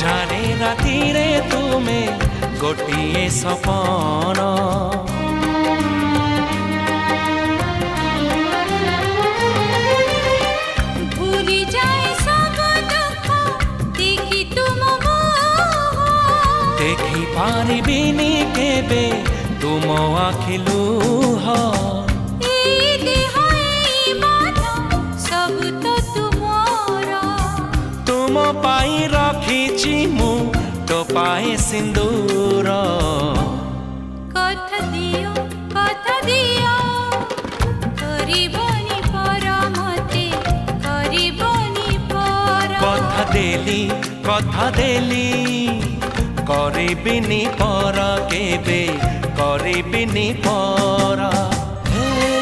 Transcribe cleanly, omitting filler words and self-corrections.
अंधारे रातिरे तुमे गोटिए सपन भूली जाए सब दुख देखी तुम देखी पारिबिनी केबे तुम आखि लुह सब तो तुमरा तुम पाई रखी मु तो पाए सिंदूर कथा दियो करिबनी पर मते करिबनी पर कथा देली करिबिनी पर केबे करिबिनी पर।